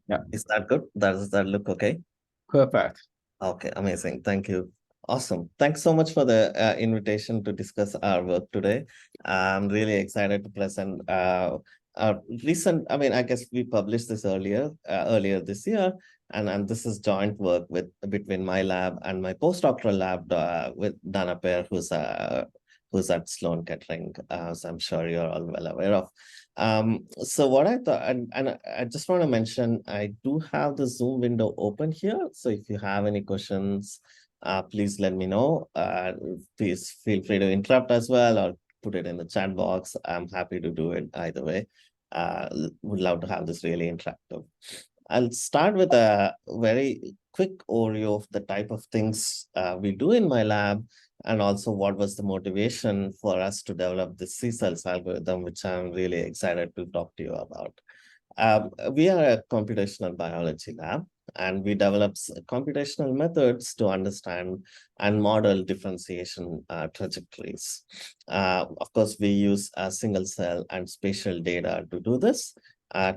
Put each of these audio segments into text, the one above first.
Yeah, Is that good? Does that look okay? perfect. Okay, amazing. Thank you. Awesome. Thanks so much for the invitation to discuss our work today. I'm really excited to present our recent, I mean, I guess we published this earlier this year, and this is joint work between my lab and my postdoctoral lab with Dana Pear, who's at Sloan Kettering, so I'm sure you're all well aware of. So what I thought, and I just want to mention, I do have the Zoom window open here. So if you have any questions, please let me know. Please feel free to interrupt as well or put it in the chat box. I'm happy to do it either way. Would love to have this really interactive. I'll start with a very quick overview of the type of things we do in my lab, and also what was the motivation for us to develop the SEACells algorithm, which I'm really excited to talk to you about. We are a computational biology lab, and we develop computational methods to understand and model differentiation trajectories. Of course, we use single cell and spatial data to do this,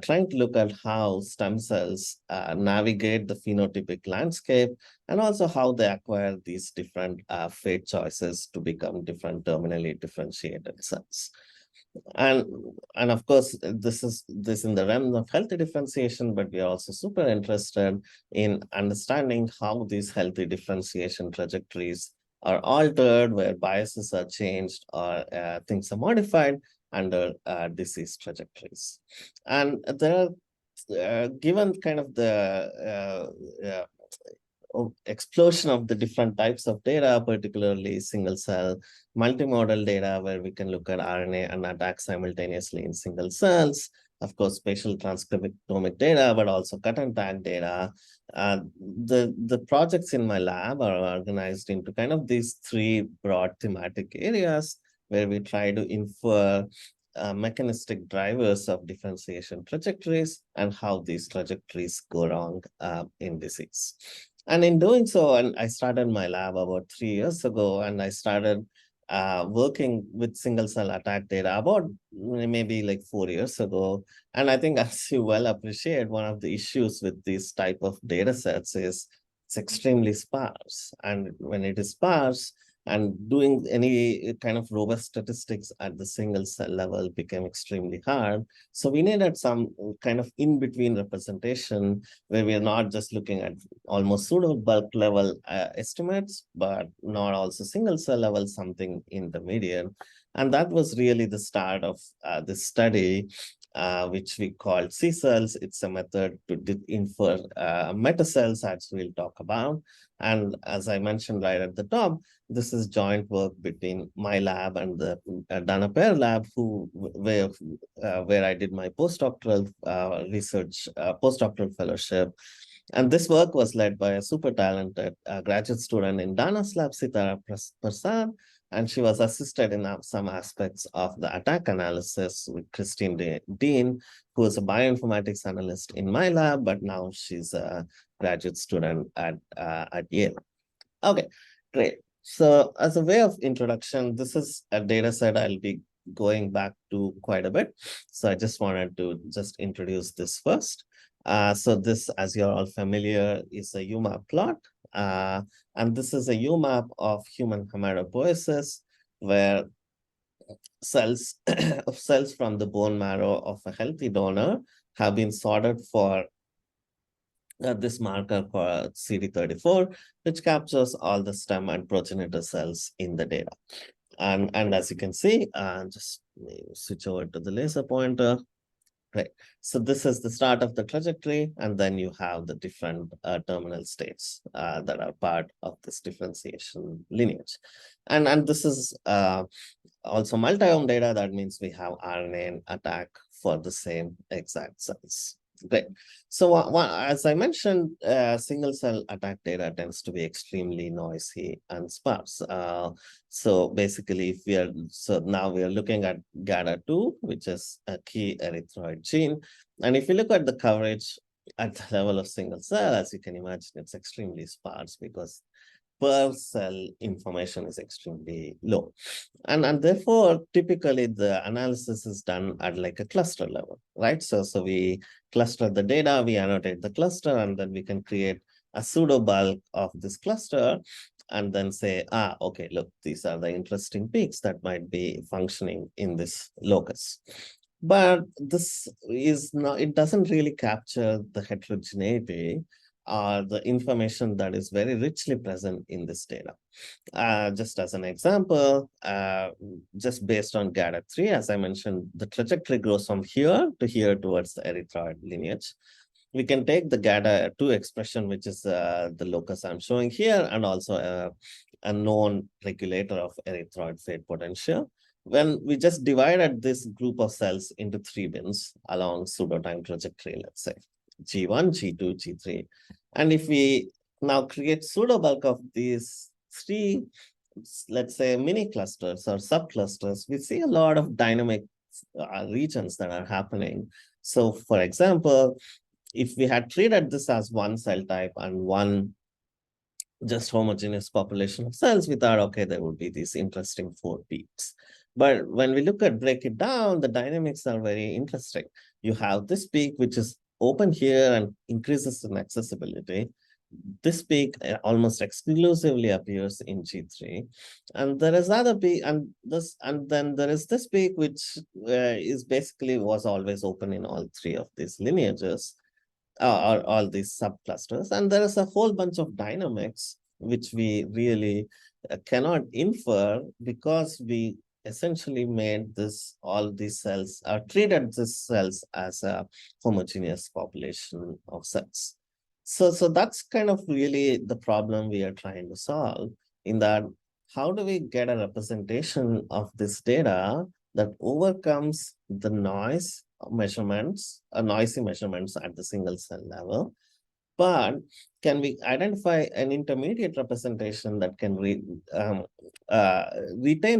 trying to look at how stem cells navigate the phenotypic landscape, and also how they acquire these different fate choices to become different terminally differentiated cells. And and of course, this in the realm of healthy differentiation, but we are also super interested in understanding how these healthy differentiation trajectories are altered, where biases are changed or things are modified under disease trajectories. And there are given kind of the explosion of the different types of data, particularly single cell multimodal data, where we can look at RNA and attack simultaneously in single cells. Of course, spatial transcriptomic data, but also cut and tag data. The projects in my lab are organized into kind of these three broad thematic areas where we try to infer mechanistic drivers of differentiation trajectories and how these trajectories go wrong in disease. And in doing so, and I started my lab about 3 years ago, and I started working with single cell attack data about maybe like 4 years ago. And I think, as you well appreciate, one of the issues with these type of data sets is it's extremely sparse. And when it is sparse, and doing any kind of robust statistics at the single cell level became extremely hard. So we needed some kind of in-between representation where we are not just looking at almost pseudo bulk level estimates, but not also single cell level, something intermediate. And that was really the start of this study, which we called SEACells. It's a method to infer metacells, as we'll talk about. And as I mentioned right at the top, this is joint work between my lab and the Dana Pear lab, where I did my postdoctoral research, postdoctoral fellowship. And this work was led by a super talented graduate student in Dana's lab, Sitara Prasad, and she was assisted in some aspects of the attack analysis with Christine Dean, who is a bioinformatics analyst in my lab, but now she's a graduate student at Yale. Okay, great. So as a way of introduction, this is a data set I'll be going back to quite a bit. So I just wanted to just introduce this first. So this, as you're all familiar, is a UMAP plot. And this is a UMAP of human hematopoiesis, where cells cells from the bone marrow of a healthy donor have been sorted for this marker called CD34, which captures all the stem and progenitor cells in the data. And as you can see, just switch over to the laser pointer. Right. So this is the start of the trajectory, and then you have the different terminal states that are part of this differentiation lineage. And this is also multi-omi data. That means we have RNA attack for the same exact cells. Great. So as I mentioned, single cell attack data tends to be extremely noisy and sparse. So basically, now we are looking at GATA2, which is a key erythroid gene. And if you look at the coverage at the level of single cell, as you can imagine, it's extremely sparse because per cell information is extremely low. And therefore, typically the analysis is done at like a cluster level, right? So we cluster the data, we annotate the cluster, and then we can create a pseudo bulk of this cluster and then say, okay, look, these are the interesting peaks that might be functioning in this locus. But this is not, it doesn't really capture the heterogeneity or the information that is very richly present in this data. Just as an example, just based on GATA3, as I mentioned, the trajectory goes from here to here towards the erythroid lineage. We can take the GATA2 expression, which is the locus I'm showing here, and also a known regulator of erythroid fate potential. When we just divided this group of cells into 3 bins along pseudotime trajectory, let's say G1, G2, G3. And if we now create pseudo bulk of these 3, let's say, mini clusters or subclusters, we see a lot of dynamic regions that are happening. So for example, if we had treated this as one cell type and one just homogeneous population of cells, we thought, okay, there would be these interesting 4 peaks. But when we break it down, the dynamics are very interesting. You have this peak, which is open here and increases in accessibility. This peak almost exclusively appears in G3, and there is other peak, and then there is this peak, which is basically was always open in all 3 of these lineages, or all these subclusters. And there is a whole bunch of dynamics which we really cannot infer because we essentially made all these cells, treated these cells as a homogeneous population of cells. So that's kind of really the problem we are trying to solve, in that how do we get a representation of this data that overcomes the noisy measurements at the single cell level, but can we identify an intermediate representation that can retain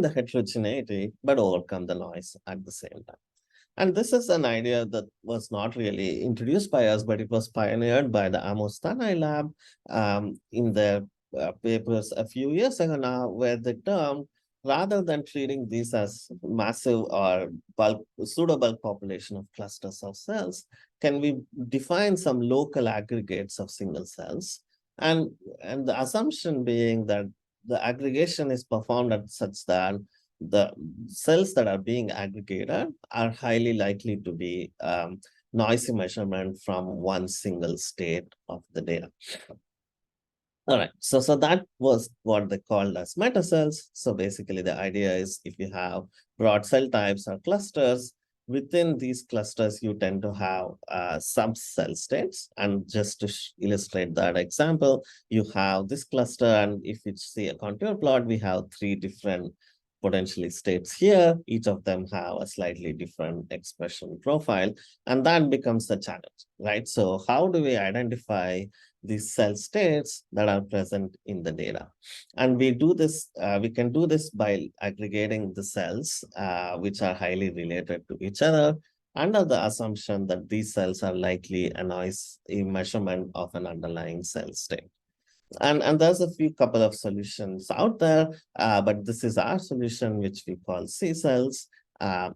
the heterogeneity but overcome the noise at the same time? And this is an idea that was not really introduced by us, but it was pioneered by the Amos Tanai lab in their papers a few years ago now, where they termed, rather than treating these as massive or pseudo-bulk population of clusters of cells, can we define some local aggregates of single cells? And the assumption being that the aggregation is performed at such that the cells that are being aggregated are highly likely to be noisy measurement from one single state of the data. All right, so that was what they called as metacells. So basically the idea is, if you have broad cell types or clusters, within these clusters, you tend to have sub-cell states. And just to illustrate that example, you have this cluster, and if you see a contour plot, we have 3 different potentially states here. Each of them have a slightly different expression profile, and that becomes the challenge, right? So how do we identify these cell states that are present in the data? And we do this, we can do this by aggregating the cells, which are highly related to each other, under the assumption that these cells are likely a measurement of an underlying cell state. And there's a couple of solutions out there, but this is our solution, which we call SEACells,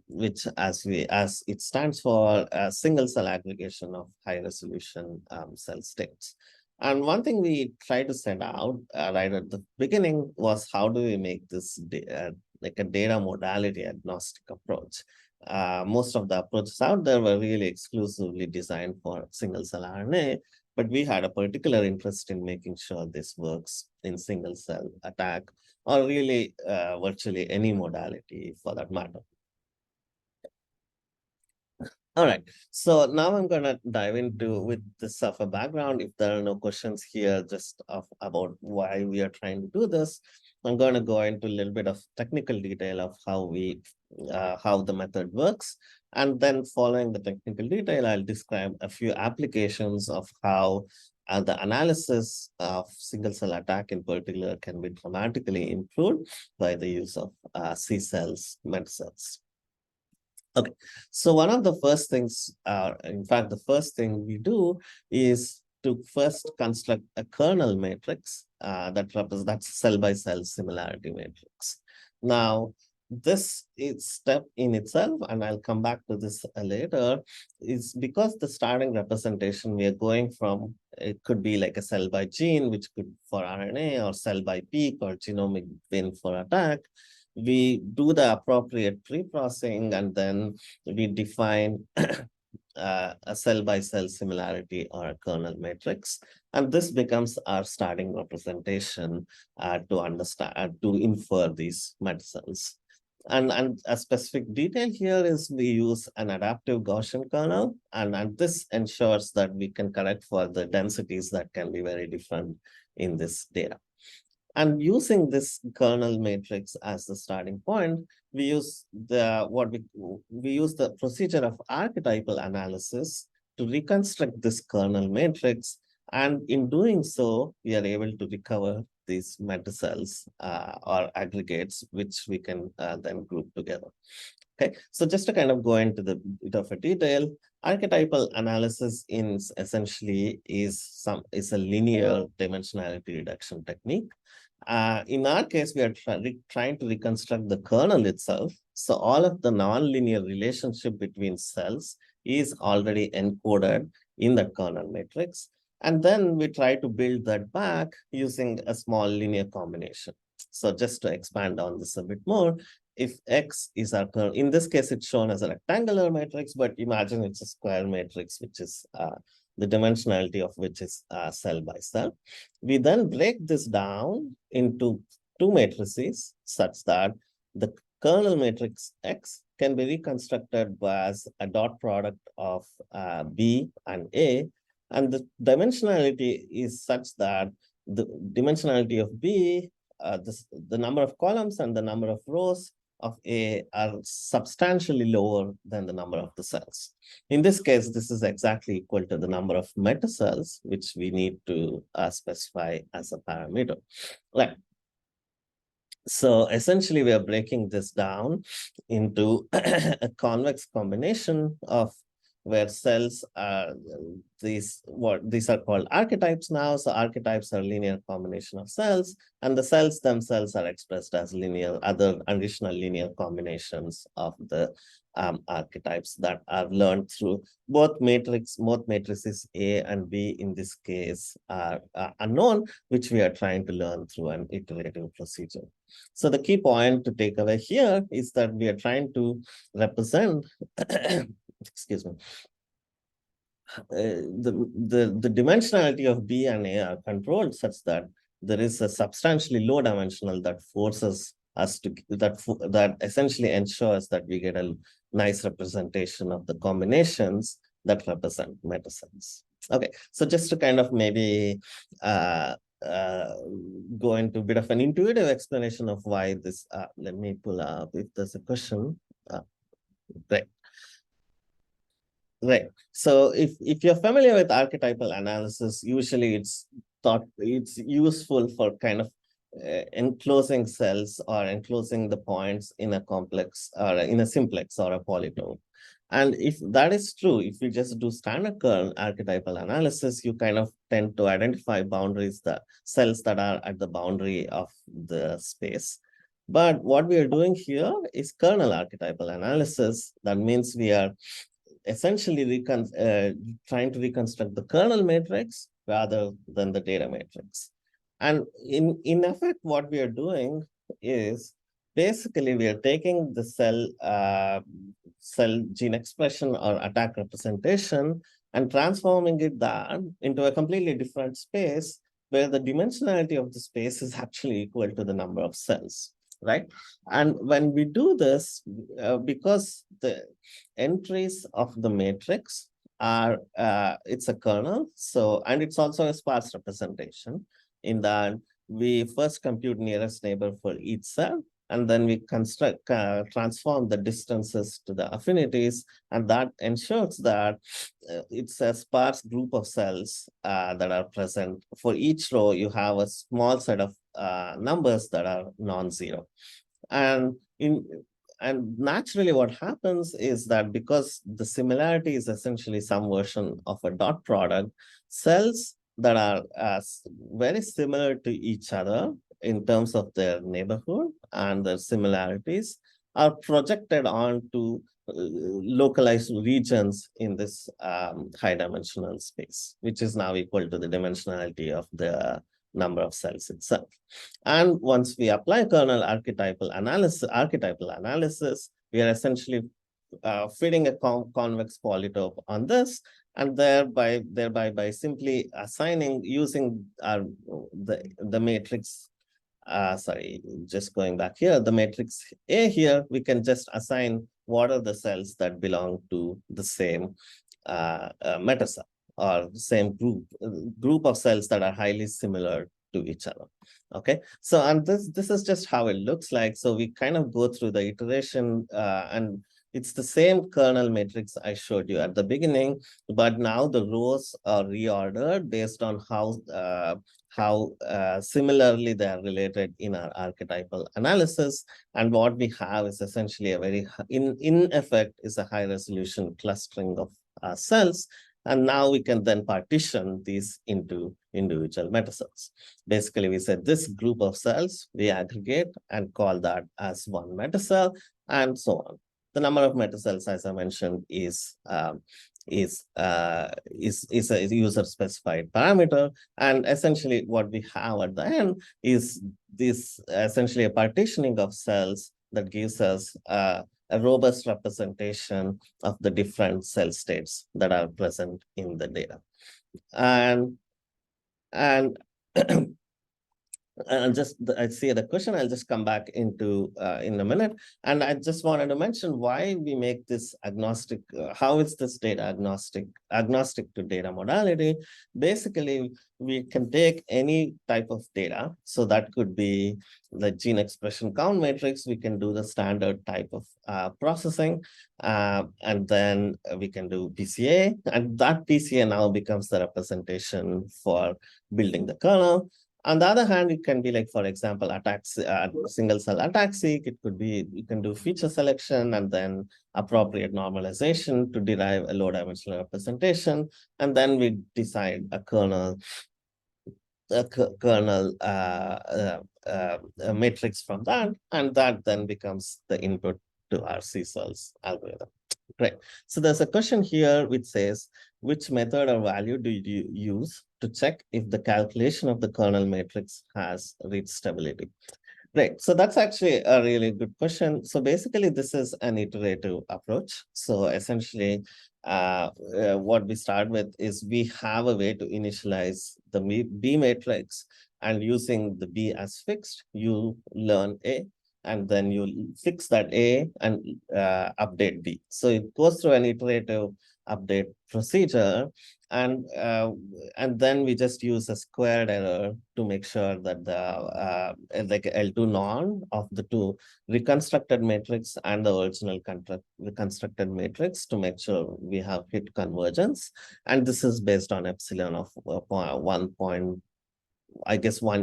which as it stands for a single cell aggregation of high resolution cell states. And one thing we tried to set out right at the beginning was, how do we make this like a data modality agnostic approach? Most of the approaches out there were really exclusively designed for single cell RNA, but we had a particular interest in making sure this works in single cell attack, or really virtually any modality for that matter. All right, so now I'm going to dive into, with this of a background, if there are no questions here just about why we are trying to do this, I'm going to go into a little bit of technical detail of how the method works. And then following the technical detail, I'll describe a few applications of how the analysis of single cell attack in particular can be dramatically improved by the use of SEACells metacells. Okay, so one of the first things, in fact, the first thing we do is to first construct a kernel matrix that's cell-by-cell similarity matrix. Now, this is step in itself, and I'll come back to this later, is because the starting representation we are going from, it could be like a cell by gene, which could for RNA, or cell by peak, or genomic win for attack. We do the appropriate pre-processing, and then we define a cell-by-cell similarity or a kernel matrix. And this becomes our starting representation to understand, to infer these metacells. And a specific detail here is we use an adaptive Gaussian kernel, and this ensures that we can correct for the densities that can be very different in this data. And using this kernel matrix as the starting point, we use the procedure of archetypal analysis to reconstruct this kernel matrix. And in doing so, we are able to recover these metacells or aggregates, which we can then group together. Okay, so just to kind of go into the bit of a detail, archetypal analysis essentially is a linear dimensionality reduction technique. In our case, we are trying to reconstruct the kernel itself. So all of the nonlinear relationship between cells is already encoded in the kernel matrix. And then we try to build that back using a small linear combination. So just to expand on this a bit more, if X is our kernel, in this case, it's shown as a rectangular matrix, but imagine it's a square matrix, which is the dimensionality of which is cell by cell. We then break this down into two matrices such that the kernel matrix X can be reconstructed as a dot product of B and A. And the dimensionality is such that the dimensionality of B, the number of columns and the number of rows of A are substantially lower than the number of the cells. In this case, this is exactly equal to the number of metacells, which we need to specify as a parameter. Right. So essentially, we are breaking this down into a convex combination of where cells are these are called archetypes now. So archetypes are linear combination of cells, and the cells themselves are expressed as other additional linear combinations of the archetypes that are learned through both matrices A and B in this case are unknown, which we are trying to learn through an iterative procedure. So the key point to take away here is that we are trying to represent excuse me, the dimensionality of B and A are controlled such that there is a substantially low dimensional that forces us to, that essentially ensures that we get a nice representation of the combinations that represent metacells. Okay, so just to kind of maybe go into a bit of an intuitive explanation of why this, let me pull up if there's a question. Right. Right. So if you're familiar with archetypal analysis, usually it's useful for kind of enclosing cells or enclosing the points in a complex or in a simplex or a polytope. And if that is true, if you just do standard kernel archetypal analysis, you kind of tend to identify boundaries, the cells that are at the boundary of the space. But what we are doing here is kernel archetypal analysis. That means we are essentially trying to reconstruct the kernel matrix rather than the data matrix. And in effect, what we are doing is basically we are taking the cell gene expression or attack representation and transforming it down into a completely different space where the dimensionality of the space is actually equal to the number of cells. Right. And when we do this, because the entries of the matrix are, it's a kernel. So, and it's also a sparse representation in that we first compute nearest neighbor for each cell, and then we transform the distances to the affinities, and that ensures that it's a sparse group of cells that are present. For each row, you have a small set of numbers that are non-zero. And naturally what happens is that because the similarity is essentially some version of a dot product, cells that are very similar to each other in terms of their neighborhood and their similarities are projected onto localized regions in this high dimensional space, which is now equal to the dimensionality of the number of cells itself. And once we apply kernel archetypal analysis, we are essentially fitting a convex polytope on this, and thereby by simply assigning using the matrix. Sorry, just going back here, the matrix A here, we can just assign what are the cells that belong to the same metacell or same group of cells that are highly similar to each other. Okay, so and this is just how it looks like. So we kind of go through the iteration and it's the same kernel matrix I showed you at the beginning, but now the rows are reordered based on how similarly they are related in our archetypal analysis. And what we have is essentially a very, in effect, is a high resolution clustering of cells. And now we can then partition these into individual metacells. Basically, we said this group of cells, we aggregate and call that as one metacell, and so on. The number of metacells, as I mentioned, is a user-specified parameter. And essentially, what we have at the end is this essentially a partitioning of cells that gives us a robust representation of the different cell states that are present in the data. And I see the question. I'll just come back into in a minute. And I just wanted to mention why we make this agnostic. How is this data agnostic to data modality? Basically, we can take any type of data. So that could be the gene expression count matrix. We can do the standard type of processing, and then we can do PCA, and that PCA now becomes the representation for building the kernel. On the other hand, it can be like, for example, single cell ATAC-seq. It could be, you can do feature selection and then appropriate normalization to derive a low dimensional representation. And then we decide a kernel matrix from that. And that then becomes the input to our SEACells algorithm. Great. So there's a question here which says, which method or value do you use to check if the calculation of the kernel matrix has reached stability? Great. So that's actually a really good question. So basically, this is an iterative approach. So essentially, what we start with is we have a way to initialize the B matrix, and using the B as fixed, you learn A, and then you fix that A and update B. So it goes through an iterative update procedure, and then we just use a squared error to make sure that the like L2 norm of the two reconstructed matrix and the original reconstructed matrix to make sure we have hit convergence. And this is based on epsilon of 1.1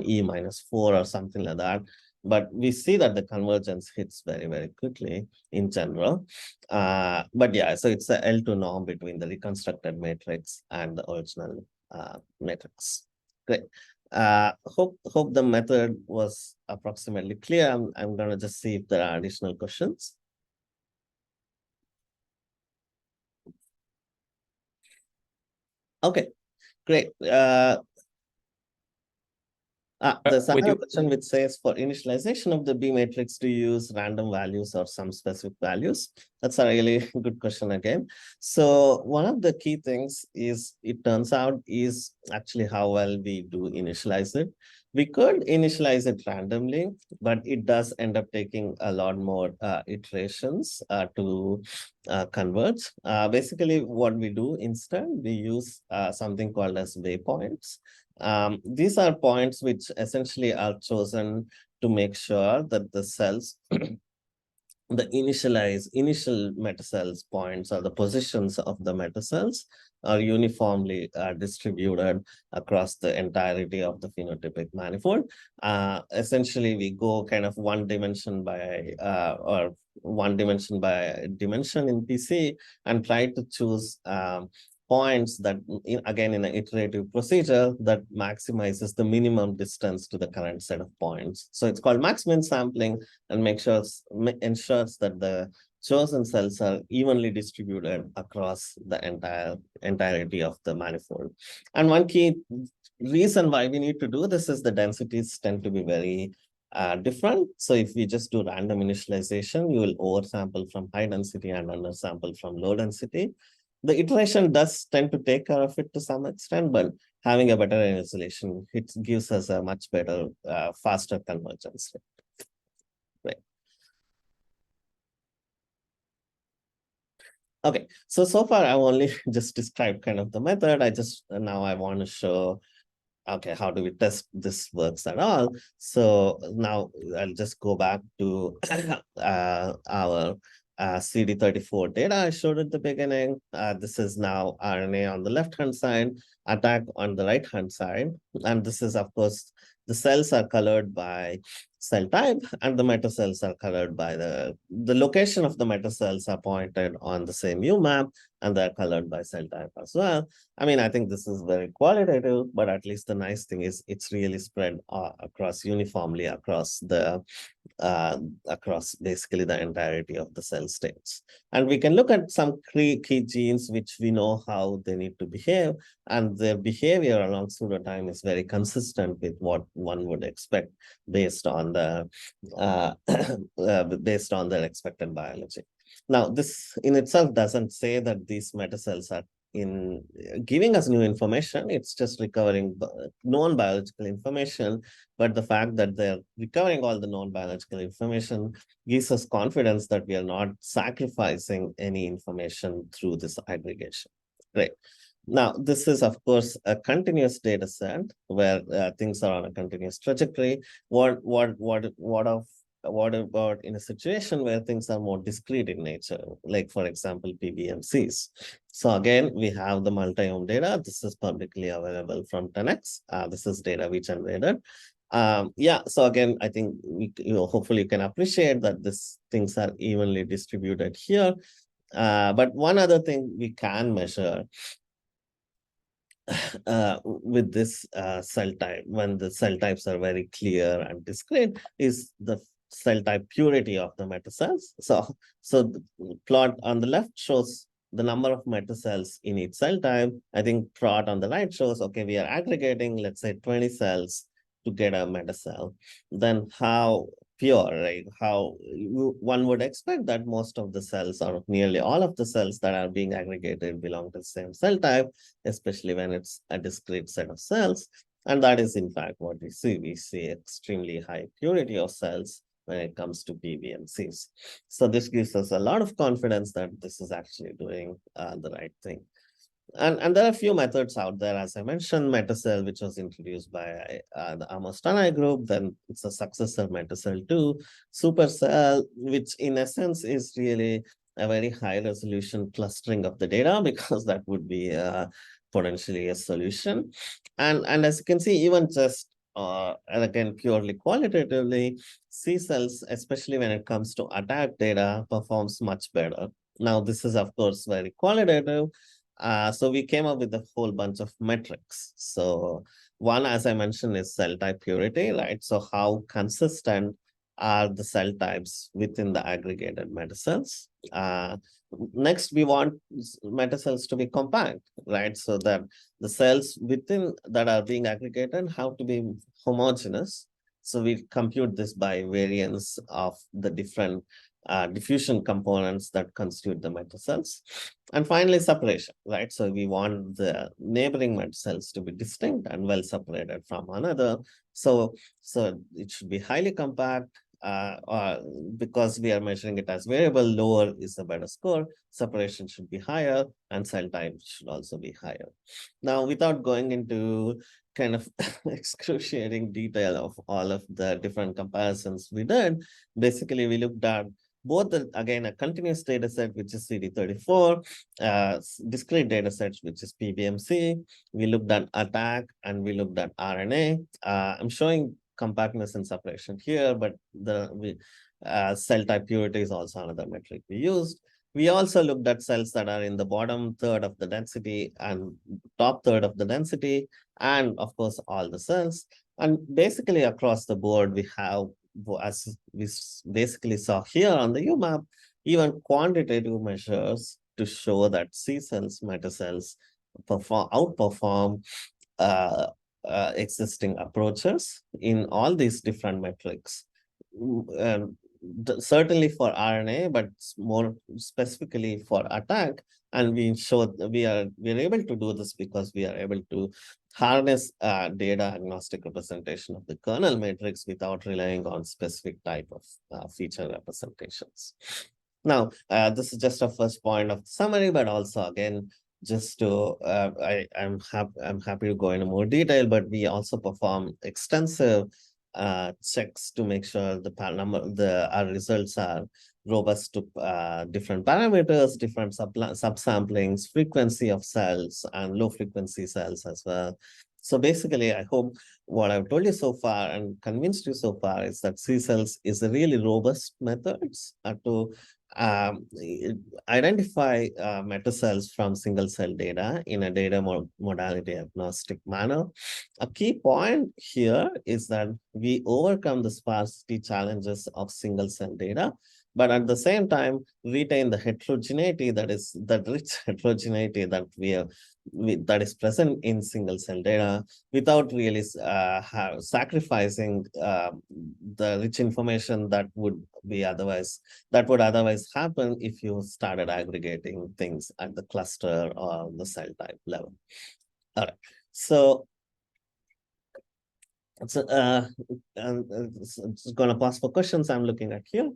E minus 4 or something like that. But we see that the convergence hits very, very quickly in general. But yeah, so it's a L2 norm between the reconstructed matrix and the original matrix. Great. Hope the method was approximately clear. I'm going to just see if there are additional questions. Okay, great. There's another question which says, for initialization of the B matrix, do you use random values or some specific values? That's a really good question again. So one of the key things is, it turns out, is actually how well we do initialize it. We could initialize it randomly, but it does end up taking a lot more iterations to converge. Basically, what we do instead, we use something called as waypoints. These are points which essentially are chosen to make sure that the cells, the initial metacells points, or the positions of the metacells, are uniformly distributed across the entirety of the phenotypic manifold. Essentially, we go kind of one dimension by dimension in PC, and try to choose points that, again, in an iterative procedure that maximizes the minimum distance to the current set of points. So it's called max-min sampling, and ensures that the chosen cells are evenly distributed across the entirety of the manifold. And one key reason why we need to do this is the densities tend to be very different. So if we just do random initialization, you will oversample from high density and undersample from low density. The iteration does tend to take care of it to some extent, but having a better isolation, it gives us a much better, faster convergence rate. Right. Okay, so far I've only just described kind of the method. Now I want to show, okay, how do we test this works at all? So now I'll just go back to our CD34 data I showed at the beginning. This is now RNA on the left-hand side, attack on the right-hand side. And this is, of course, the cells are colored by cell type, and the metacells are colored by the location of the metacells are pointed on the same UMAP, and they're colored by cell type as well. I mean, I think this is very qualitative, but at least the nice thing is it's really spread across uniformly across basically the entirety of the cell states. And we can look at some key genes which we know how they need to behave, and their behavior along pseudotime is very consistent with what one would expect based on the based on their expected biology. Now, this in itself doesn't say that these metacells are in giving us new information. It's just recovering known biological information. But the fact that they're recovering all the known biological information gives us confidence that we are not sacrificing any information through this aggregation. Right. Now, this is, of course, a continuous data set where things are on a continuous trajectory. What about in a situation where things are more discrete in nature, like, for example, PBMCs? So again, we have the multi-ohm data. This is publicly available from 10x. This is data we generated. Yeah, so again, I think hopefully you can appreciate that these things are evenly distributed here. But one other thing we can measure with this cell type, when the cell types are very clear and discrete, is the cell type purity of the metacells. So the plot on the left shows the number of metacells in each cell type. I think plot on the right shows, okay, we are aggregating, let's say, 20 cells to get a metacell. Then how pure, right? How one would expect that most of the cells, or nearly all of the cells that are being aggregated, belong to the same cell type, especially when it's a discrete set of cells. And that is, in fact, what we see. We see extremely high purity of cells when it comes to PBMCs. So this gives us a lot of confidence that this is actually doing the right thing. And there are a few methods out there, as I mentioned, Metacell, which was introduced by the Amos Tanai group. Then it's a successor, Metacell 2, SuperCell, which in essence is really a very high resolution clustering of the data, because that would be potentially a solution. And as you can see, even just and again, purely qualitatively, SEACells, especially when it comes to attack data, performs much better. Now, this is, of course, very qualitative. So we came up with a whole bunch of metrics. So one, as I mentioned, is cell type purity, right? So how consistent are the cell types within the aggregated metacells? Next, we want metacells to be compact, right? So that the cells within that are being aggregated have to be homogeneous. So we compute this by variance of the different diffusion components that constitute the metacells. And finally, separation, right? So we want the neighboring metacells to be distinct and well separated from another. So it should be highly compact, because we are measuring it as variable. Lower is a better score. Separation should be higher, and cell type should also be higher. Now, without going into kind of excruciating detail of all of the different comparisons we did, basically we looked at both again, a continuous data set, which is CD34, discrete data sets, which is PBMC. We looked at attack, and we looked at RNA. I'm showing compactness and separation here, but the cell type purity is also another metric we used. We also looked at cells that are in the bottom third of the density and top third of the density, and of course, all the cells. And basically across the board, we have, as we basically saw here on the UMAP, even quantitative measures to show that SEACells, metacells outperform uh, existing approaches in all these different metrics. And certainly for RNA, but more specifically for attack. And we are able to do this because we are able to harness data agnostic representation of the kernel matrix without relying on specific type of feature representations. Now, this is just a first point of the summary, but also again, just to I'm happy to go into more detail, but we also perform extensive checks to make sure our results are robust to different parameters, different subsamplings, frequency of cells, and low frequency cells as well. So basically, I hope what I've told you so far and convinced you so far is that SEACells is a really robust method to identify metacells from single cell data in a data modality agnostic manner. A key point here is that we overcome the sparsity challenges of single cell data, but at the same time retain the heterogeneity that rich heterogeneity that that is present in single cell data without really sacrificing the rich information that would otherwise happen if you started aggregating things at the cluster or the cell type level. All right, so it's going to pause for questions. I'm looking at here.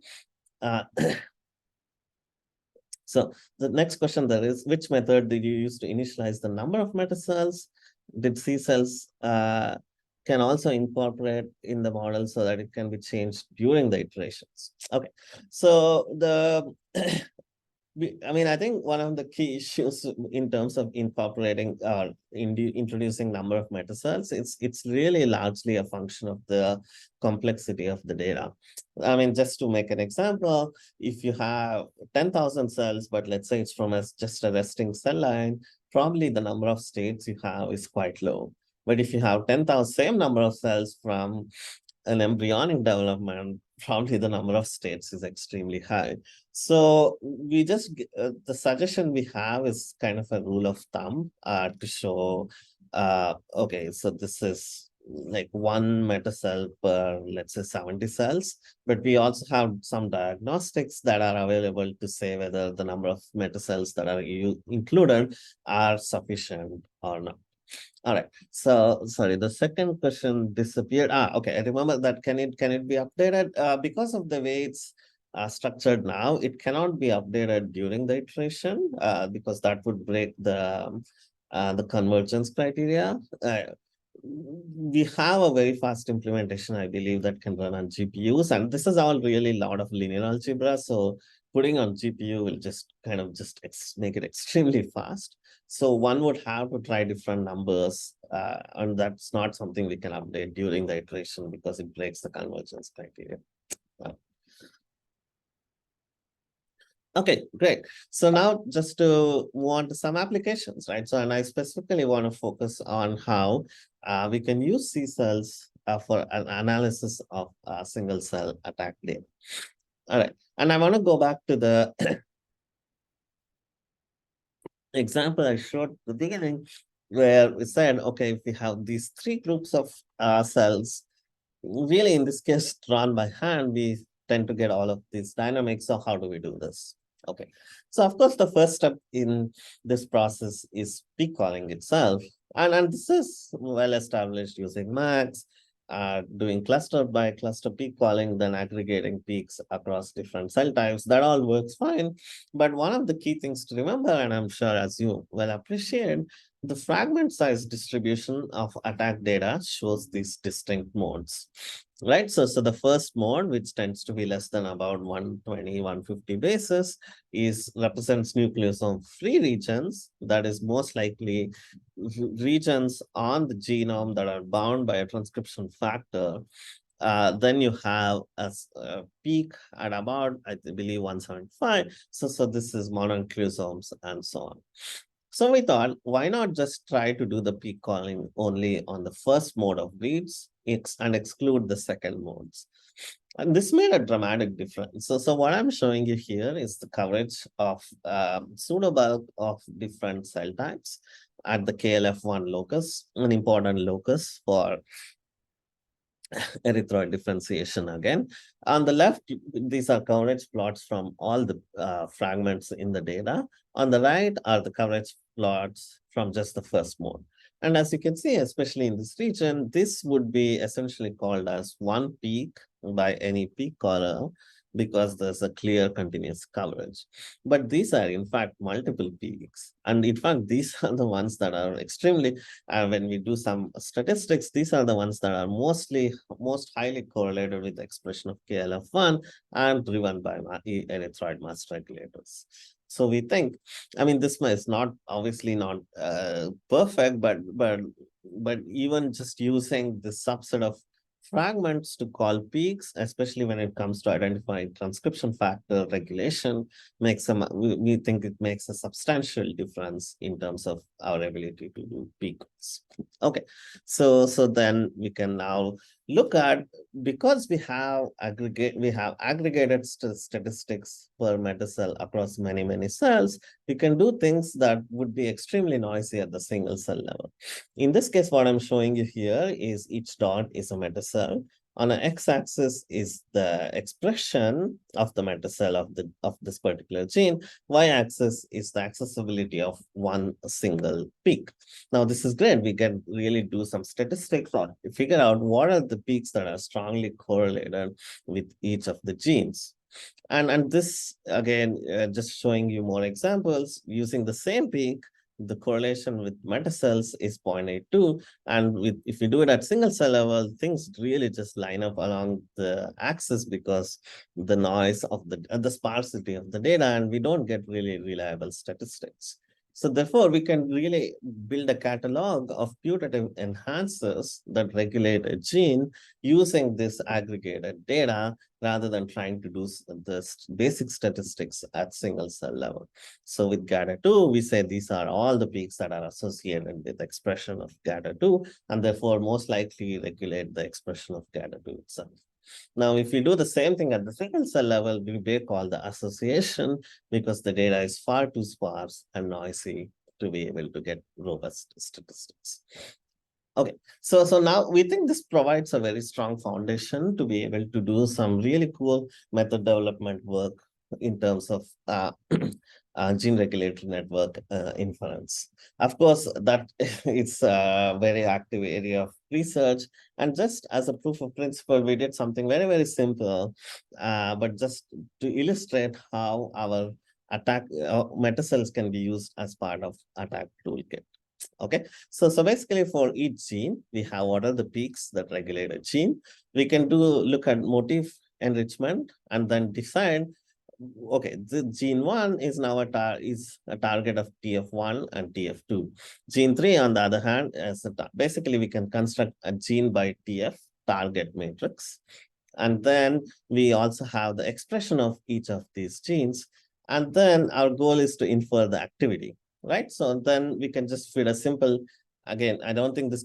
So the next question there is, which method did you use to initialize the number of metacells? Did SEACells can also incorporate in the model so that it can be changed during the iterations? Okay, so I think one of the key issues in terms of incorporating or introducing number of metacells, it's really largely a function of the complexity of the data. I mean, just to make an example, if you have 10,000 cells, but let's say it's from just a resting cell line, probably the number of states you have is quite low. But if you have 10,000, same number of cells from an embryonic development, probably the number of states is extremely high. So we just, the suggestion we have is kind of a rule of thumb to show, okay, so this is like one metacell per, let's say 70 cells, but we also have some diagnostics that are available to say whether the number of metacells that are included are sufficient or not. All right. So sorry, the second question disappeared. Okay. I remember that. Can it be updated? Because of the way it's structured now, it cannot be updated during the iteration because that would break the convergence criteria. We have a very fast implementation, I believe, that can run on GPUs, and this is all really a lot of linear algebra. So putting on GPU will just kind of make it extremely fast. So one would have to try different numbers, and that's not something we can update during the iteration because it breaks the convergence criteria. Okay, great. So now just to move on to some applications, right? So, and I specifically want to focus on how we can use SEACells for an analysis of single cell attack data. All right, and I want to go back to the example I showed at the beginning, where we said, okay, if we have these three groups of cells, really in this case drawn by hand, we tend to get all of these dynamics. So how do we do this? Okay, so of course, the first step in this process is peak calling itself. And this is well established using Max, doing cluster by cluster peak calling, then aggregating peaks across different cell types. That all works fine. But one of the key things to remember, and I'm sure as you well appreciate, the fragment size distribution of attack data shows these distinct modes, right? So the first mode, which tends to be less than about 120, 150 bases, represents nucleosome-free regions. That is most likely regions on the genome that are bound by a transcription factor Then you have a peak at about, I believe, 175. So this is mononucleosomes and so on. So we thought, why not just try to do the peak calling only on the first mode of reads and exclude the second modes? And this made a dramatic difference. So what I'm showing you here is the coverage of pseudobulk of different cell types at the KLF1 locus, an important locus for erythroid differentiation again. On the left, these are coverage plots from all the fragments in the data. On the right are the coverage plots from just the first mode. And as you can see, especially in this region, this would be essentially called as one peak by any peak caller because there's a clear continuous coverage. But these are in fact multiple peaks. And in fact, these are the ones that are extremely, when we do some statistics, these are the ones that are most highly correlated with the expression of KLF1 and driven by erythroid mass regulators. So we think, I mean, this is not obviously not perfect, but even just using the subset of fragments to call peaks, especially when it comes to identifying transcription factor regulation, we think it makes a substantial difference in terms of our ability to do peaks. Okay, so then we can now look at, because we have aggregated statistics per metacell across many cells, we can do things that would be extremely noisy at the single cell level. In this case, what I'm showing you here is each dot is a metacell. On an x-axis is the expression of the metacell of this particular gene. Y-axis is the accessibility of one single peak. Now, this is great. We can really do some statistics or figure out what are the peaks that are strongly correlated with each of the genes. And this, again, just showing you more examples, using the same peak, the correlation with metacells is 0.82. And if you do it at single cell level, things really just line up along the axis because the noise of the sparsity of the data, and we don't get really reliable statistics. So therefore, we can really build a catalog of putative enhancers that regulate a gene using this aggregated data rather than trying to do the basic statistics at single cell level. So with GATA2, we say these are all the peaks that are associated with expression of GATA2 and therefore most likely regulate the expression of GATA2 itself. Now, if we do the same thing at the single cell level, we may call the association because the data is far too sparse and noisy to be able to get robust statistics. Okay, so now we think this provides a very strong foundation to be able to do some really cool method development work in terms of gene regulatory network inference. Of course, that it's a very active area of research. And just as a proof of principle, we did something very simple, but just to illustrate how our attack metacells can be used as part of attack toolkit. Okay, so basically for each gene, we have what are the peaks that regulate a gene. We can look at motif enrichment and then decide, okay, the gene 1 is now a target of TF1 and TF2. Gene 3, on the other hand, basically we can construct a gene by TF target matrix. And then we also have the expression of each of these genes. And then our goal is to infer the activity, right? So then we can just feed a simple, again, I don't think this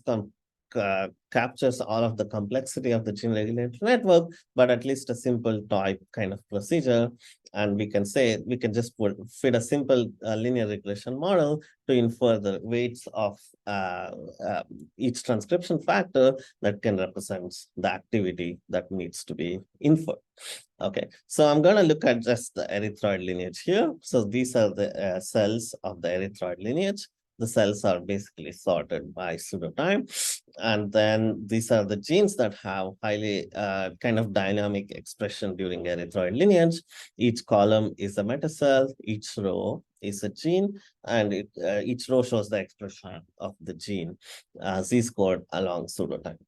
captures all of the complexity of the gene regulatory network, but at least a simple type kind of procedure. And we can just fit a simple linear regression model to infer the weights of each transcription factor that can represent the activity that needs to be inferred. Okay, so I'm going to look at just the erythroid lineage here. So these are the cells of the erythroid lineage. The cells are basically sorted by pseudotype. And then these are the genes that have highly kind of dynamic expression during erythroid lineage. Each column is a metacell, each row is a gene, and each row shows the expression of the gene Z-scored along pseudotype.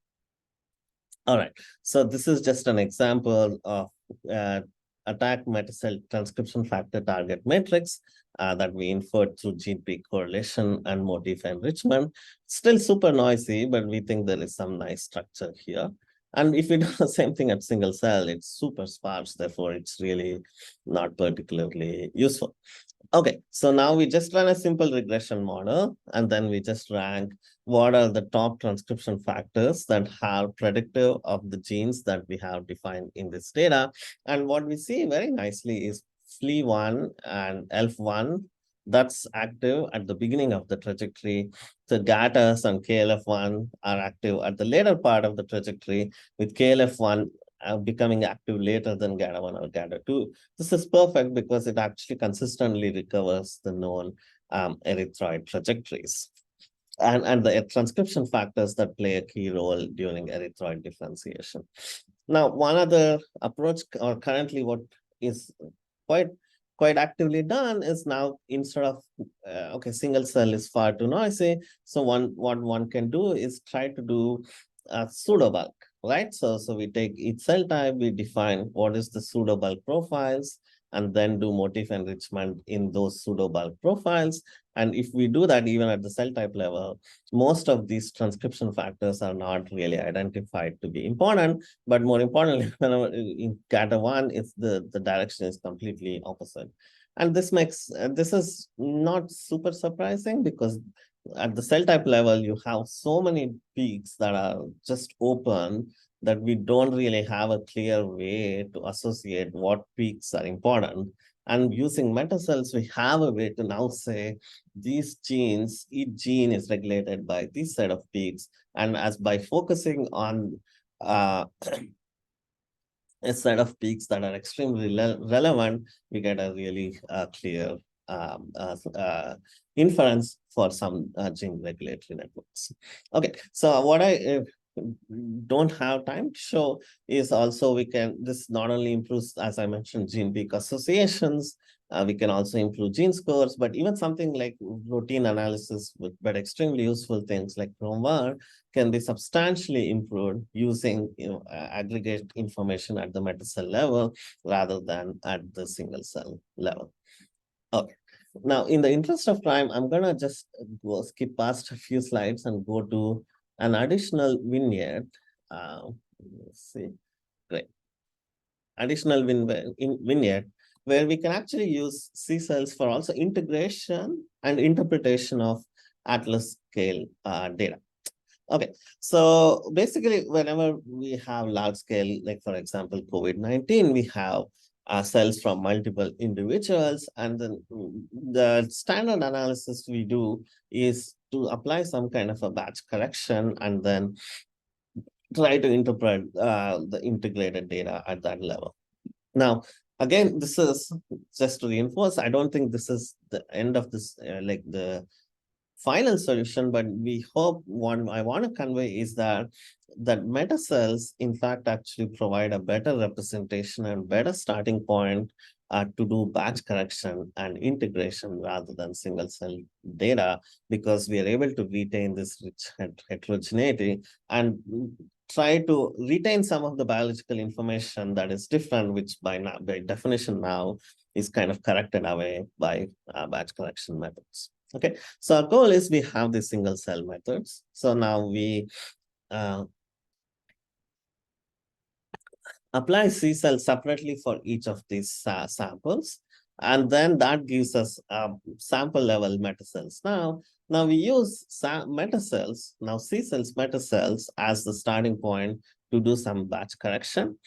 All right, so this is just an example of attack metacell transcription factor target matrix that we inferred through gene peak correlation and motif enrichment. Still super noisy, but we think there is some nice structure here. And if we do the same thing at single cell, it's super sparse. Therefore, it's really not particularly useful. Okay, so now we just run a simple regression model, and then we just rank what are the top transcription factors that are predictive of the genes that we have defined in this data. And what we see very nicely is FLE1 and ELF1 that's active at the beginning of the trajectory. The GATAs and KLF1 are active at the later part of the trajectory, with KLF1 becoming active later than GATA1 or GATA2. This is perfect because it actually consistently recovers the known erythroid trajectories and the transcription factors that play a key role during erythroid differentiation. Now, one other approach, or currently what is quite actively done, is now instead of okay, single cell is far too noisy, so what one can do is try to do a pseudo bulk, right? So we take each cell type, we define what is the pseudo bulk profiles, and then do motif enrichment in those pseudo bulk profiles. And if we do that even at the cell type level, most of these transcription factors are not really identified to be important. But more importantly, in GATA1, it's the direction is completely opposite. And this is not super surprising, because at the cell type level, you have so many peaks that are just open that we don't really have a clear way to associate what peaks are important. And using metacells, we have a way to now say these genes, each gene is regulated by this set of peaks. And as by focusing on a set of peaks that are extremely relevant, we get a really clear inference for some gene regulatory networks. Okay, so what I don't have time to show is also this not only improves, as I mentioned, gene peak associations, we can also improve gene scores, but even something like routine analysis, but extremely useful things like PROMVAR can be substantially improved using aggregate information at the metacell level rather than at the single cell level. Okay. Now, in the interest of time, I'm going to just skip past a few slides and go to an additional vignette. Let's see. Great. Additional vignette where we can actually use SEACells for also integration and interpretation of Atlas scale data. Okay, so basically, whenever we have large scale, like for example, COVID-19, we have cells from multiple individuals, and then the standard analysis we do is to apply some kind of a batch correction and then try to interpret the integrated data at that level. Now, again, this is just to reinforce, I don't think this is the end of this, like the final solution, but we hope what I want to convey is that metacells, in fact, actually provide a better representation and better starting point to do batch correction and integration rather than single cell data, because we are able to retain this rich heterogeneity and try to retain some of the biological information that is different, which by definition now is kind of corrected away by batch correction methods. Okay, so our goal is we have the single cell methods. So now we apply SEACells separately for each of these samples. And then that gives us sample level metacells. Now we use metacells, now SEACells metacells as the starting point to do some batch correction.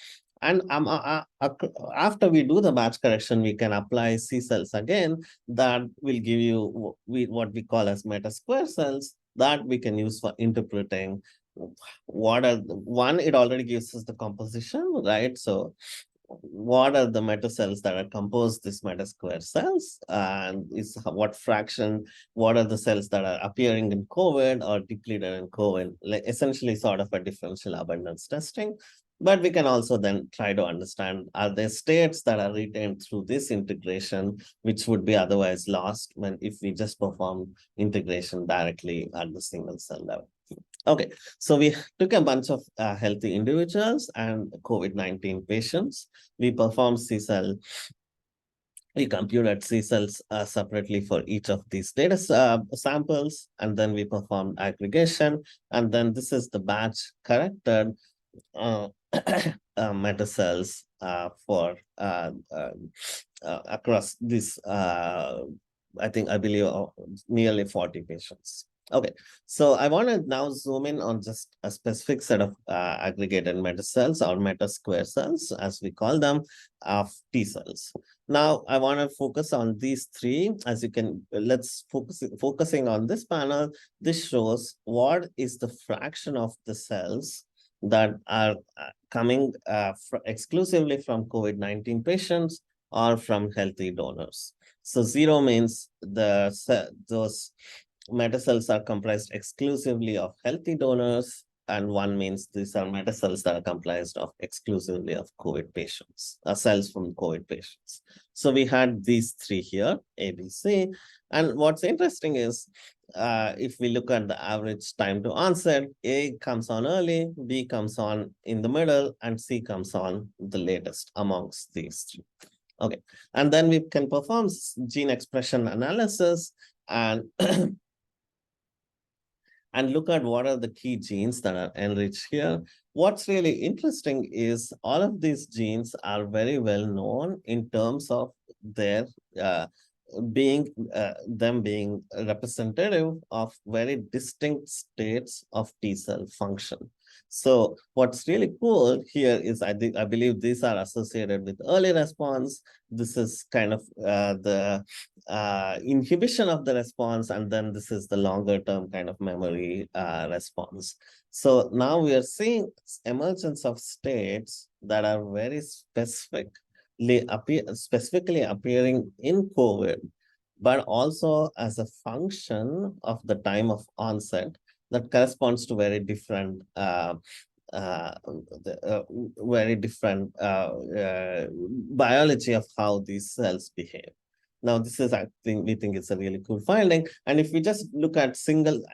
And after we do the batch correction, we can apply SEACells again that will give you what we call as meta square cells that we can use for interpreting what are one, it already gives us the composition, right? So what are the metacells that are composed these meta square cells, and is what fraction, what are the cells that are appearing in COVID or depleted in COVID, like essentially sort of a differential abundance testing. But we can also then try to understand, are there states that are retained through this integration, which would be otherwise lost if we just perform integration directly at the single cell level. Okay, so we took a bunch of healthy individuals and COVID-19 patients. We performed SEACell. We computed SEACells separately for each of these data samples, and then we performed aggregation. And then this is the batch corrected meta cells for across this, I believe nearly 40 patients. Okay, so I want to now zoom in on just a specific set of aggregated meta cells or meta square cells, as we call them, of T cells. Now, I want to focus on these three. As you can, let's focusing on this panel. This shows what is the fraction of the cells that are coming exclusively from COVID-19 patients or from healthy donors. So 0 means those metacells are comprised exclusively of healthy donors, and 1 means these are metacells that are comprised of exclusively of COVID patients, cells from COVID patients. So we had these three here, A, B, C. And what's interesting is if we look at the average time to onset, A comes on early, B comes on in the middle, and C comes on the latest amongst these three. Okay, and then we can perform gene expression analysis and and look at what are the key genes that are enriched here. What's really interesting is all of these genes are very well known in terms of their being representative of very distinct states of T cell function. So what's really cool here is I believe these are associated with early response. This is kind of the inhibition of the response, and then this is the longer term kind of memory response. So now we are seeing emergence of states that are very specifically appearing in COVID, but also as a function of the time of onset that corresponds to very different biology of how these cells behave. Now, this is, we think it's a really cool finding. And if we just look at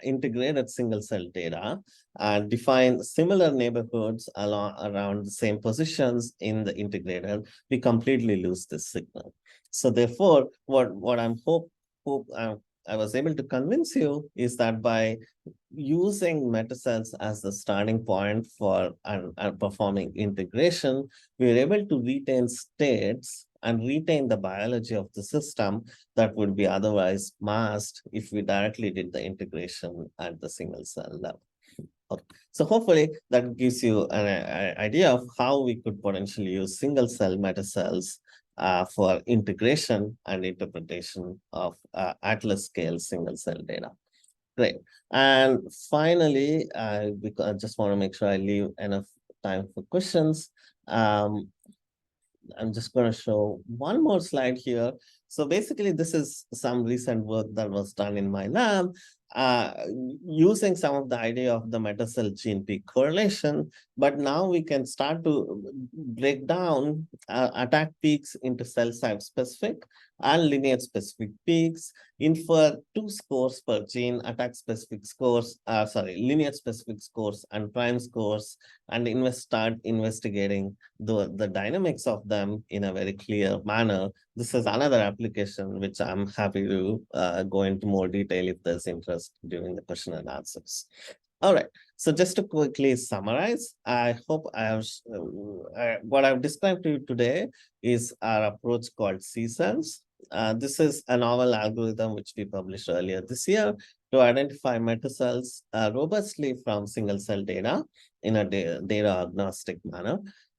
integrated single cell data and define similar neighborhoods around the same positions in the integrated, we completely lose this signal. So therefore, what I'm I was able to convince you is that by using metacells as the starting point for performing integration, we are able to retain states and retain the biology of the system that would be otherwise masked if we directly did the integration at the single cell level. Okay. So hopefully that gives you an idea of how we could potentially use single cell metacells for integration and interpretation of Atlas scale single cell data. Great. And finally, because I just want to make sure I leave enough time for questions. I'm just going to show one more slide here. So basically, this is some recent work that was done in my lab using some of the idea of the metacell gene peak correlation. But now we can start to break down attack peaks into cell type specific and lineage specific peaks, infer 2 scores per gene, attack specific scores, lineage specific scores and prime scores, and start investigating the dynamics of them in a very clear manner. This is another application which I'm happy to go into more detail if there's interest during the question and answers. All right, so just to quickly summarize, I hope I have what I've described to you today is our approach called SEACells. This is a novel algorithm which we published earlier this year to identify metacells robustly from single cell data in a data agnostic manner.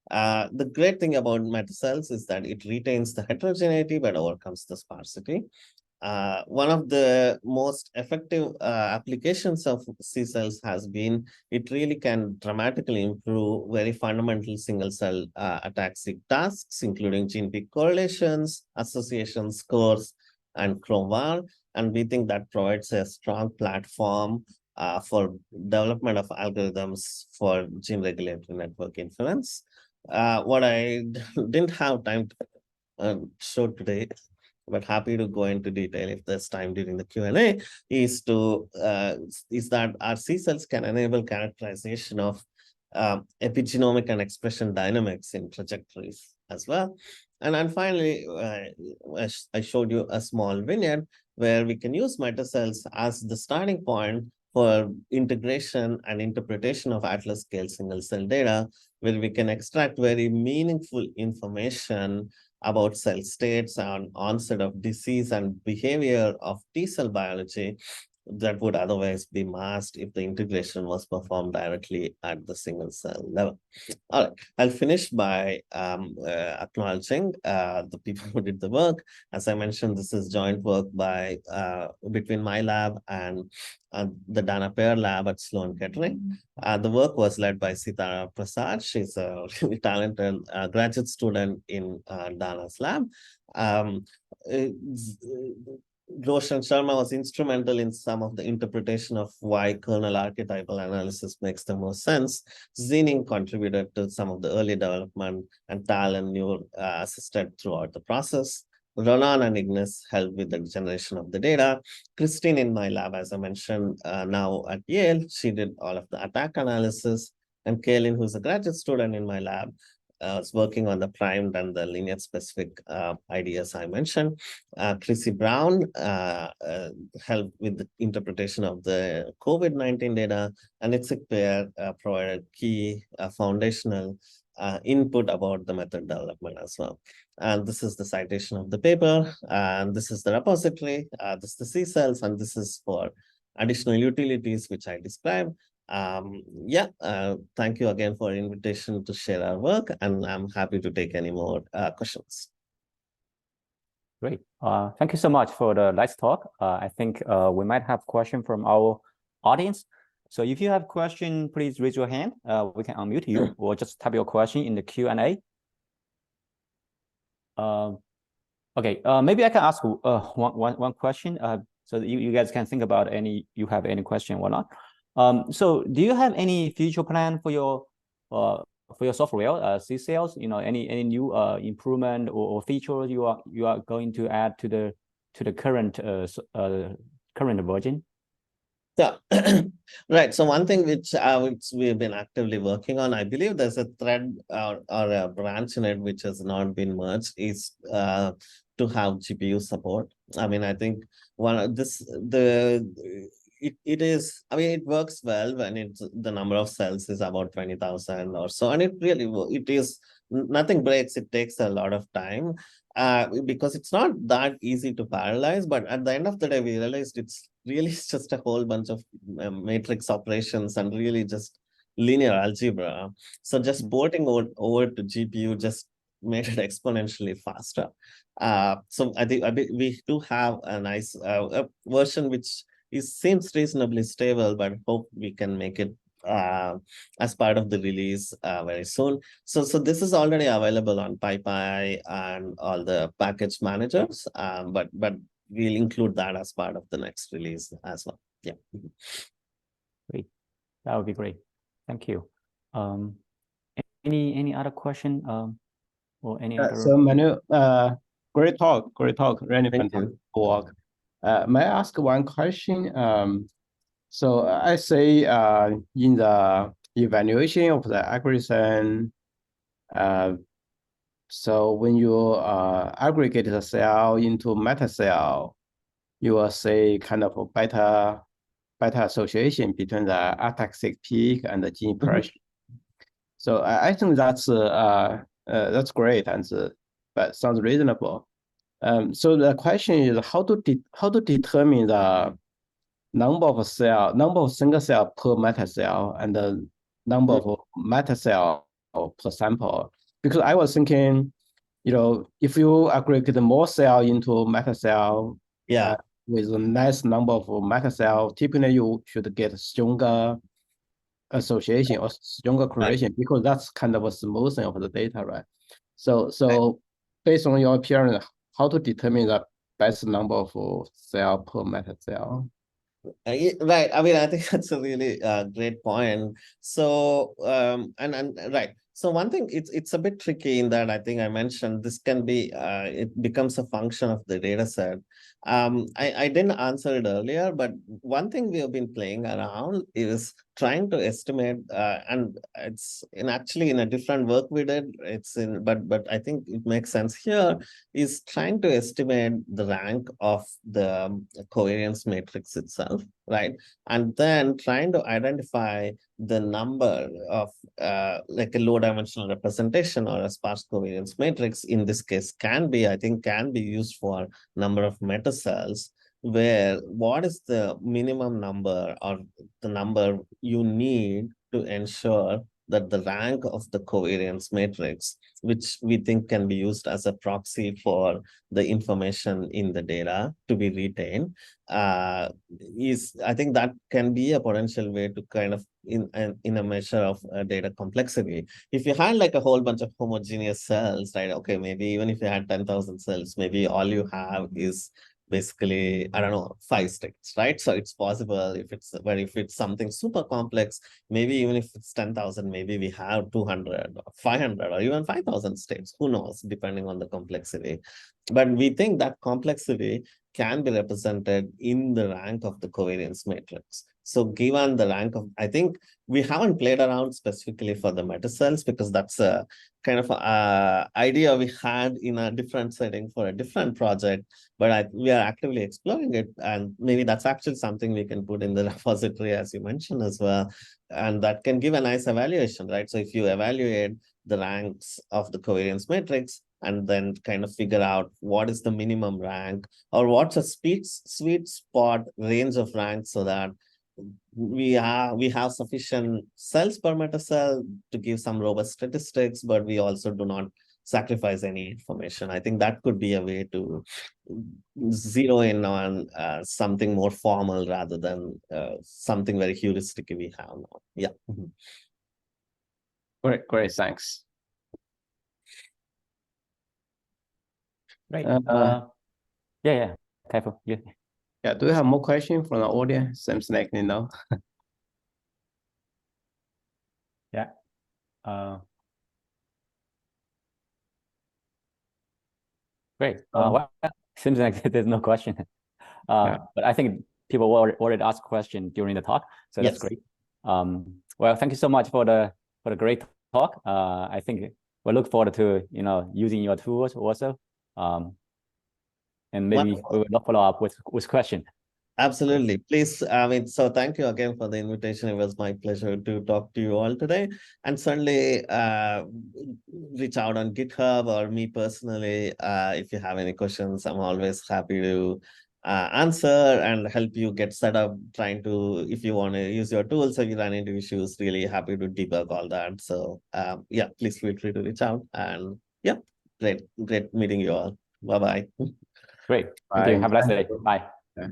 The great thing about metacells is that it retains the heterogeneity but overcomes the sparsity. One of the most effective applications of SEACells has been it really can dramatically improve very fundamental single cell attack-seq tasks, including gene peak correlations, association scores, and chrome-var. And we think that provides a strong platform for development of algorithms for gene regulatory network inference. What I didn't have time to show today, but happy to go into detail if there's time during the Q&A, is that our SEACells can enable characterization of epigenomic and expression dynamics in trajectories as well. And then finally, I showed you a small vignette where we can use metacells as the starting point for integration and interpretation of Atlas scale single cell data, where we can extract very meaningful information about cell states and onset of disease and behavior of T cell biology that would otherwise be masked if the integration was performed directly at the single cell level. All right, I'll finish by acknowledging the people who did the work. As I mentioned, this is joint work by between my lab and the Dana Pair lab at Sloan Kettering. The work was led by Sitara Prasad. She's a really talented graduate student in Dana's lab. Roshan Sharma was instrumental in some of the interpretation of why kernel archetypal analysis makes the most sense. Xining contributed to some of the early development, and Tal and Newell assisted throughout the process. Ronan and Ignis helped with the generation of the data. Christine in my lab, as I mentioned, now at Yale, she did all of the attack analysis. And Kaylin, who's a graduate student in my lab, was working on the primed and the lineage-specific ideas I mentioned. Chrissy Brown helped with the interpretation of the COVID-19 data, and Itzik Pair provided key foundational input about the method development as well. And this is the citation of the paper, and this is the repository, this is the SEACells, and this is for additional utilities which I described. Thank you again for the invitation to share our work, and I'm happy to take any more questions. Great. Thank you so much for the nice talk. I think we might have question from our audience. So if you have a question, please raise your hand. We can unmute you or just type your question in the Q&A. Okay, maybe I can ask one question so that you guys can think about you have any question or not. So do you have any future plan for your software, SEACells? You know, any new improvement or features you are going to add to the current version? Yeah, right. So one thing which we've been actively working on, I believe there's a thread or a branch in it which has not been merged, is to have GPU support. I mean, I think it is, I mean, it works well when the number of cells is about 20,000 or so, and it is, nothing breaks. It takes a lot of time because it's not that easy to parallelize, but at the end of the day, we realized it's really just a whole bunch of matrix operations and really just linear algebra. So just porting over to GPU just made it exponentially faster. So I think we do have a nice version which seems reasonably stable, but hope we can make it as part of the release very soon. So this is already available on PyPy and all the package managers, but we'll include that as part of the next release as well. Yeah. Great. That would be great. Thank you. Any other question or any other? So Manu, great talk, really fantastic work. May I ask one question? So I say in the evaluation of the algorithm, so when you aggregate the cell into meta cell, you will say kind of a beta association between the ataxic peak and the gene pressure. So I think that's great, but sounds reasonable. So the question is how to determine the number of single cell per meta cell and the number of meta cell per sample. Because I was thinking, you know, if you aggregate more cell into meta cell, with a nice number of meta cell, typically you should get stronger association or stronger correlation, because that's kind of a smoothing of the data, right? So based on your appearance, how to determine the best number of cell per meta cell? Right. I mean, I think that's a really great point. So, right. So one thing, it's a bit tricky in that I think I mentioned this can be, it becomes a function of the data set. I didn't answer it earlier, but one thing we have been playing around is trying to estimate, and it's actually in a different work we did. But I think it makes sense here, is trying to estimate the rank of the covariance matrix itself. right? And then trying to identify the number of like a low dimensional representation or a sparse covariance matrix in this case I think can be used for number of meta cells, where what is the minimum number or the number you need to ensure that the rank of the covariance matrix, which we think can be used as a proxy for the information in the data to be retained, is I think that can be a potential way to kind of in a measure of data complexity. If you had like a whole bunch of homogeneous cells, right? Okay, maybe even if you had 10,000 cells, maybe all you have is basically, I don't know, 5 states, right? So it's possible if it's something super complex, maybe even if it's 10,000, maybe we have 200 or 500 or even 5,000 states, who knows, depending on the complexity. But we think that complexity can be represented in the rank of the covariance matrix. So given the rank of, I think we haven't played around specifically for the meta cells because that's a kind of idea we had in a different setting for a different project, but we are actively exploring it. And maybe that's actually something we can put in the repository, as you mentioned as well. And that can give a nice evaluation, right? So if you evaluate the ranks of the covariance matrix and then kind of figure out what is the minimum rank or what's a sweet spot range of ranks so that we have sufficient cells per meta cell to give some robust statistics, but we also do not sacrifice any information. I think that could be a way to zero in on something more formal rather than something very heuristic we have now. Yeah. Great, thanks. Great. Yeah. Careful. Yeah. Yeah, do you have more questions from the audience? Seems like you know. Yeah. Great. Well, seems like there's no question. But I think people already asked question during the talk, so that's great. Well, thank you so much for the great talk. I think we look forward to using your tools also. And maybe we will follow up with question. Absolutely. Please, so thank you again for the invitation. It was my pleasure to talk to you all today. And certainly reach out on GitHub or me personally. If you have any questions, I'm always happy to answer and help you get set up if you want to use your tools, if you run into issues, really happy to debug all that. So yeah, please feel free to reach out. And yeah, great meeting you all. Bye-bye. Great. Thank you. Have a nice day. Bye. Yeah.